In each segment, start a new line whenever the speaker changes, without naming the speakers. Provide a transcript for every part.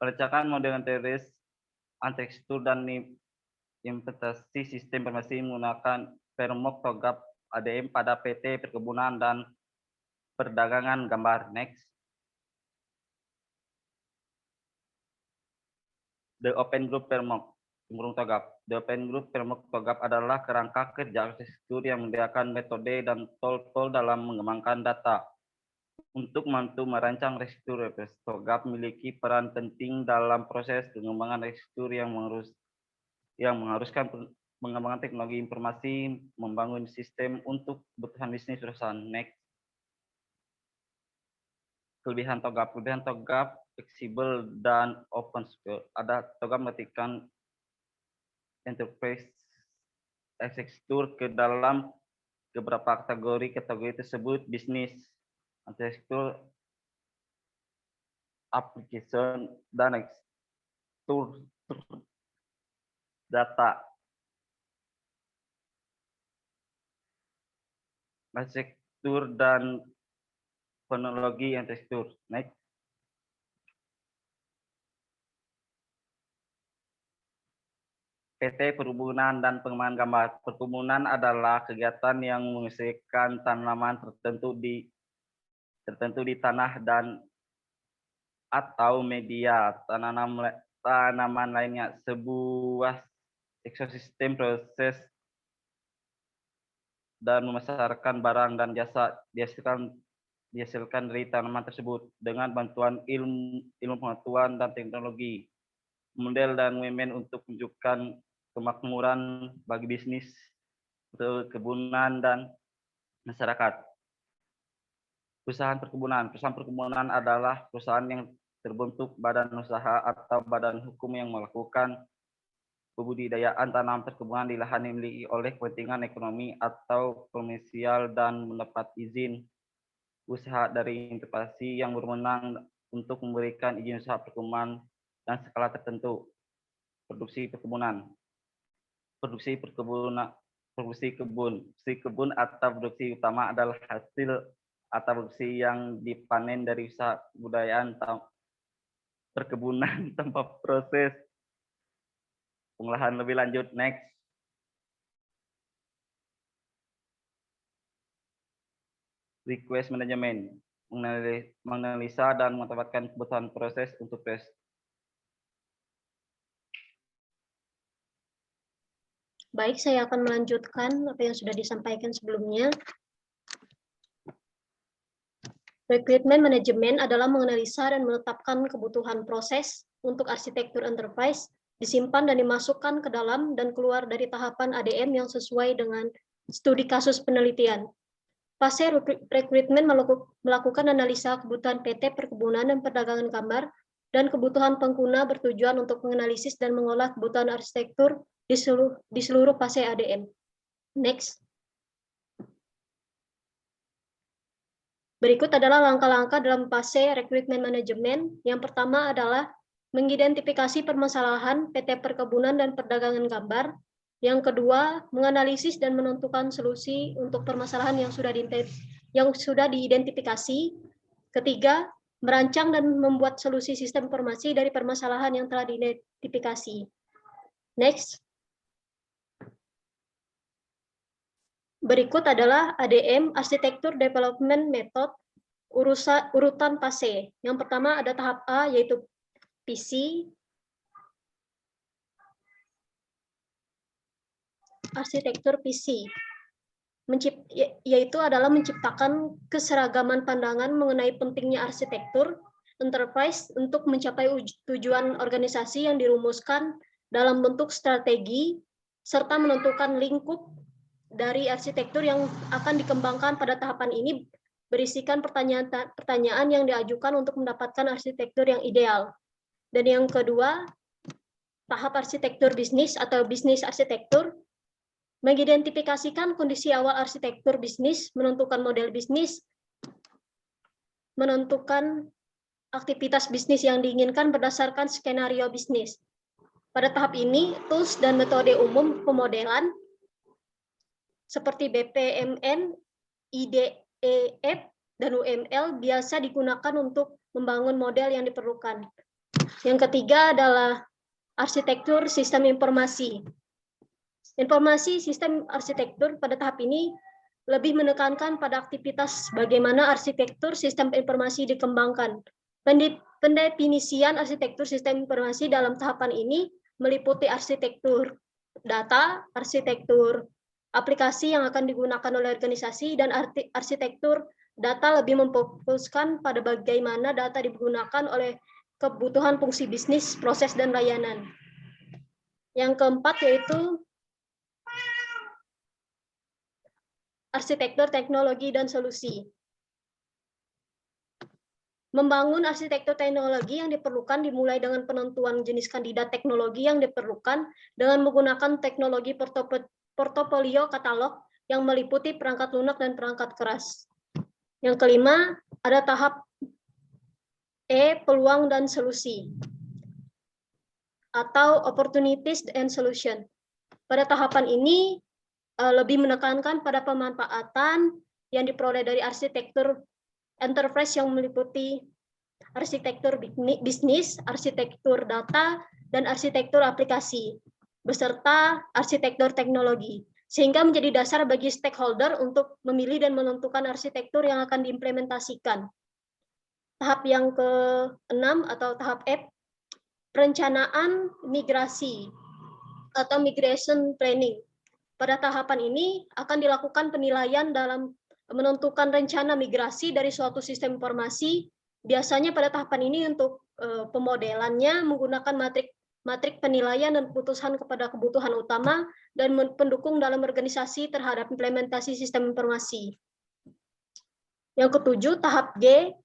Pelacakan model teoris, arsitektur dan implementasi sistem informasi menggunakan framework TOGAF ADM pada PT Perkebunan dan Perdagangan Gambar. Next. The Open Group Framework TOGAF. The Open Group Framework TOGAF adalah kerangka kerja arsitektur yang menyediakan metode dan tool dalam mengembangkan data. Untuk membantu merancang arsitektur, TOGAF memiliki peran penting dalam proses pengembangan arsitektur yang mengharuskan pengembangan teknologi informasi, membangun sistem untuk kebutuhan bisnis perusahaan. Next. Kelebihan TOGAF fleksibel dan open source. TOGAF mengetikan enterprise arsitektur ke dalam beberapa kategori tersebut: bisnis, arsitektur, application, dan arsitektur data. Arsitektur dan teknologi arsitektur. Next. PT Perkebunan dan Pengembangan Gambar. Perkebunan adalah kegiatan yang menghasilkan tanaman tertentu di tanah dan atau media tanaman lainnya. Sebuah ekosistem proses dan memasarkan barang dan jasa dihasilkan dari tanaman tersebut dengan bantuan ilmu pengetahuan dan teknologi, model dan momen untuk menunjukkan kemakmuran bagi bisnis, perkebunan, dan masyarakat. Perusahaan perkebunan adalah perusahaan yang terbentuk badan usaha atau badan hukum yang melakukan pembudidayaan tanaman perkebunan di lahan yang dimiliki oleh kepentingan ekonomi atau komersial dan mendapat izin usaha dari institusi yang berwenang untuk memberikan izin usaha perkebunan dan skala tertentu. Produksi kebun atau produksi utama adalah hasil atau produksi yang dipanen dari usaha kebudayaan perkebunan tanpa proses pengolahan lebih lanjut. Next. Request management, menganalisa dan menetapkan kebutuhan proses untuk tes.
Baik, saya akan melanjutkan apa yang sudah disampaikan sebelumnya. Requirement management adalah menganalisa dan menetapkan kebutuhan proses untuk arsitektur enterprise, disimpan dan dimasukkan ke dalam dan keluar dari tahapan ADM yang sesuai dengan studi kasus penelitian. Fase rekrutmen melakukan analisa kebutuhan PT Perkebunan dan Perdagangan Gambar dan kebutuhan pengguna bertujuan untuk menganalisis dan mengolah kebutuhan arsitektur di seluruh fase ADM. Next. Berikut adalah langkah-langkah dalam fase rekrutmen manajemen. Yang pertama adalah mengidentifikasi permasalahan PT Perkebunan dan Perdagangan Gambar. Yang kedua, menganalisis dan menentukan solusi untuk permasalahan yang sudah diidentifikasi. Ketiga, merancang dan membuat solusi sistem informasi dari permasalahan yang telah diidentifikasi. Next. Berikut adalah ADM, Architecture Development Method, urutan fase. Yang pertama ada tahap A, yaitu PC, arsitektur PC, yaitu adalah menciptakan keseragaman pandangan mengenai pentingnya arsitektur enterprise untuk mencapai tujuan organisasi yang dirumuskan dalam bentuk strategi, serta menentukan lingkup dari arsitektur yang akan dikembangkan. Pada tahapan ini berisikan pertanyaan yang diajukan untuk mendapatkan arsitektur yang ideal. Dan yang kedua, tahap arsitektur bisnis atau bisnis arsitektur, mengidentifikasikan kondisi awal arsitektur bisnis, menentukan model bisnis, menentukan aktivitas bisnis yang diinginkan berdasarkan skenario bisnis. Pada tahap ini, tools dan metode umum pemodelan seperti BPMN, IDEF, dan UML biasa digunakan untuk membangun model yang diperlukan. Yang ketiga adalah arsitektur sistem informasi. Informasi sistem arsitektur pada tahap ini lebih menekankan pada aktivitas bagaimana arsitektur sistem informasi dikembangkan. Pendefinisian arsitektur sistem informasi dalam tahapan ini meliputi arsitektur data, arsitektur aplikasi yang akan digunakan oleh organisasi, dan arsitektur data lebih memfokuskan pada bagaimana data digunakan oleh kebutuhan fungsi bisnis, proses, dan layanan. Yang keempat yaitu arsitektur teknologi dan solusi. Membangun arsitektur teknologi yang diperlukan dimulai dengan penentuan jenis kandidat teknologi yang diperlukan dengan menggunakan teknologi portofolio katalog yang meliputi perangkat lunak dan perangkat keras. Yang kelima, ada tahap E, peluang dan solusi, atau opportunities and solution. Pada tahapan ini, lebih menekankan pada pemanfaatan yang diperoleh dari arsitektur enterprise yang meliputi arsitektur bisnis, arsitektur data, dan arsitektur aplikasi, beserta arsitektur teknologi, sehingga menjadi dasar bagi stakeholder untuk memilih dan menentukan arsitektur yang akan diimplementasikan. Tahap yang ke-6 atau tahap F, perencanaan migrasi atau migration planning. Pada tahapan ini akan dilakukan penilaian dalam menentukan rencana migrasi dari suatu sistem informasi. Biasanya pada tahapan ini untuk pemodelannya menggunakan matrik penilaian dan keputusan kepada kebutuhan utama dan pendukung dalam organisasi terhadap implementasi sistem informasi. Yang ketujuh, tahap G,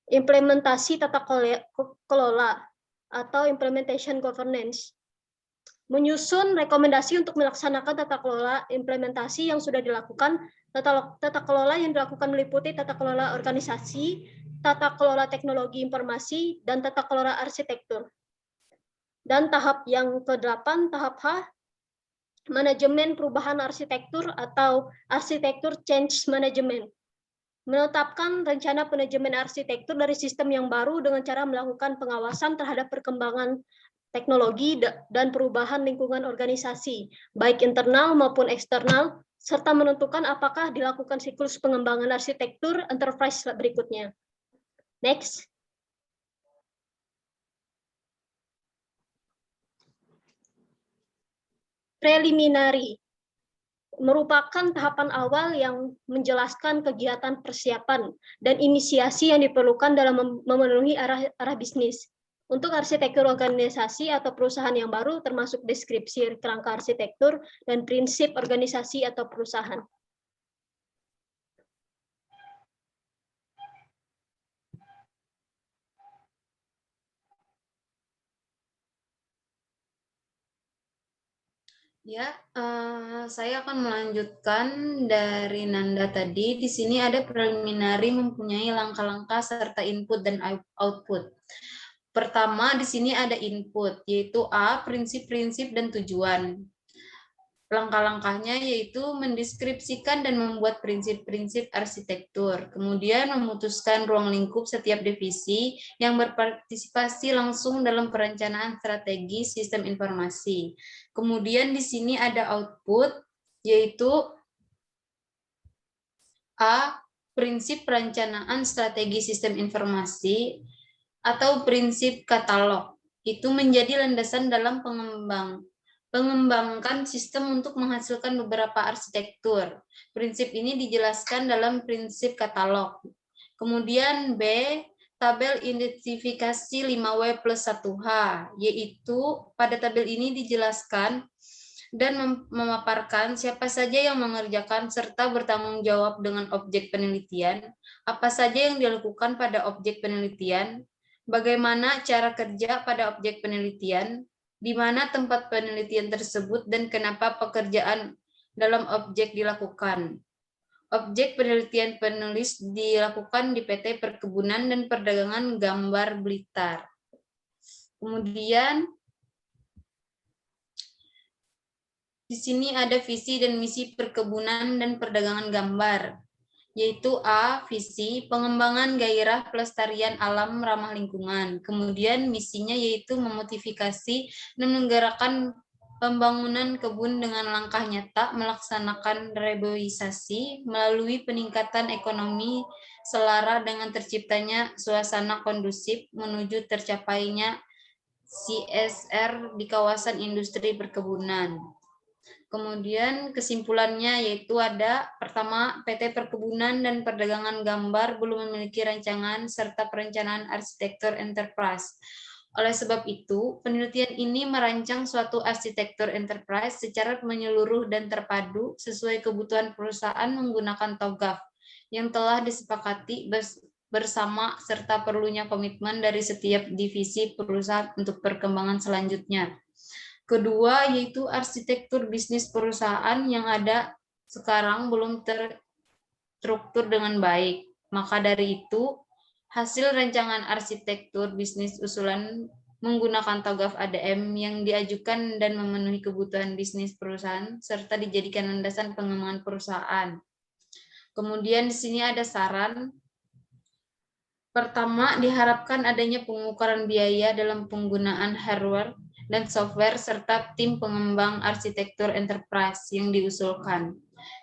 implementasi tata kelola atau implementation governance. Menyusun rekomendasi untuk melaksanakan tata kelola implementasi yang sudah dilakukan. Tata kelola yang dilakukan meliputi tata kelola organisasi, tata kelola teknologi informasi, dan tata kelola arsitektur. Dan tahap yang ke-8, tahap H, manajemen perubahan arsitektur atau arsitektur change management. Menetapkan rencana manajemen arsitektur dari sistem yang baru dengan cara melakukan pengawasan terhadap perkembangan teknologi dan perubahan lingkungan organisasi, baik internal maupun eksternal, serta menentukan apakah dilakukan siklus pengembangan arsitektur enterprise berikutnya. Next. Preliminary merupakan tahapan awal yang menjelaskan kegiatan persiapan dan inisiasi yang diperlukan dalam memenuhi arah bisnis. Untuk arsitektur organisasi atau perusahaan yang baru, termasuk deskripsi kerangka arsitektur dan prinsip organisasi atau perusahaan.
Ya, saya akan melanjutkan dari Nanda tadi. Di sini ada preliminary mempunyai langkah-langkah serta input dan output. Pertama, di sini ada input, yaitu A, prinsip-prinsip dan tujuan. Langkah-langkahnya yaitu mendeskripsikan dan membuat prinsip-prinsip arsitektur, kemudian memutuskan ruang lingkup setiap divisi yang berpartisipasi langsung dalam perencanaan strategi sistem informasi. Kemudian di sini ada output, yaitu A, prinsip perencanaan strategi sistem informasi atau prinsip katalog. Itu menjadi landasan dalam mengembangkan sistem untuk menghasilkan beberapa arsitektur. Prinsip ini dijelaskan dalam prinsip katalog. Kemudian B, tabel identifikasi 5W plus 1H, yaitu pada tabel ini dijelaskan dan memaparkan siapa saja yang mengerjakan serta bertanggung jawab dengan objek penelitian, apa saja yang dilakukan pada objek penelitian, bagaimana cara kerja pada objek penelitian, di mana tempat penelitian tersebut, dan kenapa pekerjaan dalam objek dilakukan. Objek penelitian penulis dilakukan di PT Perkebunan dan Perdagangan Gambar Blitar. Kemudian di sini ada visi dan misi Perkebunan dan Perdagangan Gambar, yaitu A, visi, pengembangan gairah pelestarian alam ramah lingkungan. Kemudian misinya yaitu memotivasi dan menggerakkan pembangunan kebun dengan langkah nyata, melaksanakan reboisasi melalui peningkatan ekonomi selara dengan terciptanya suasana kondusif menuju tercapainya CSR di kawasan industri perkebunan. Kemudian kesimpulannya yaitu ada pertama, PT Perkebunan dan Perdagangan Gambar belum memiliki rancangan serta perencanaan arsitektur enterprise. Oleh sebab itu, penelitian ini merancang suatu arsitektur enterprise secara menyeluruh dan terpadu sesuai kebutuhan perusahaan menggunakan TOGAF yang telah disepakati bersama serta perlunya komitmen dari setiap divisi perusahaan untuk perkembangan selanjutnya. Kedua, yaitu arsitektur bisnis perusahaan yang ada sekarang belum terstruktur dengan baik. Maka dari itu, hasil rancangan arsitektur bisnis usulan menggunakan TOGAF ADM yang diajukan dan memenuhi kebutuhan bisnis perusahaan serta dijadikan landasan pengembangan perusahaan. Kemudian di sini ada saran. Pertama, diharapkan adanya pengukuran biaya dalam penggunaan hardware dan software serta tim pengembang arsitektur enterprise yang diusulkan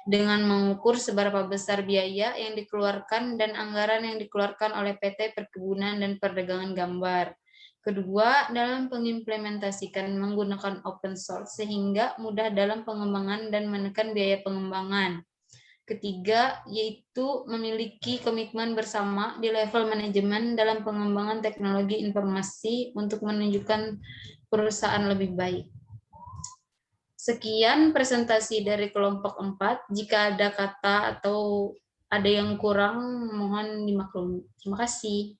dengan mengukur seberapa besar biaya yang dikeluarkan dan anggaran yang dikeluarkan oleh PT Perkebunan dan Perdagangan Gambar. Kedua, dalam pengimplementasikan menggunakan open source sehingga mudah dalam pengembangan dan menekan biaya pengembangan. Ketiga, yaitu memiliki komitmen bersama di level manajemen dalam pengembangan teknologi informasi untuk menunjukkan perusahaan lebih baik. Sekian presentasi dari kelompok 4. Jika ada kata atau ada yang kurang, mohon dimaklumi. Terima kasih.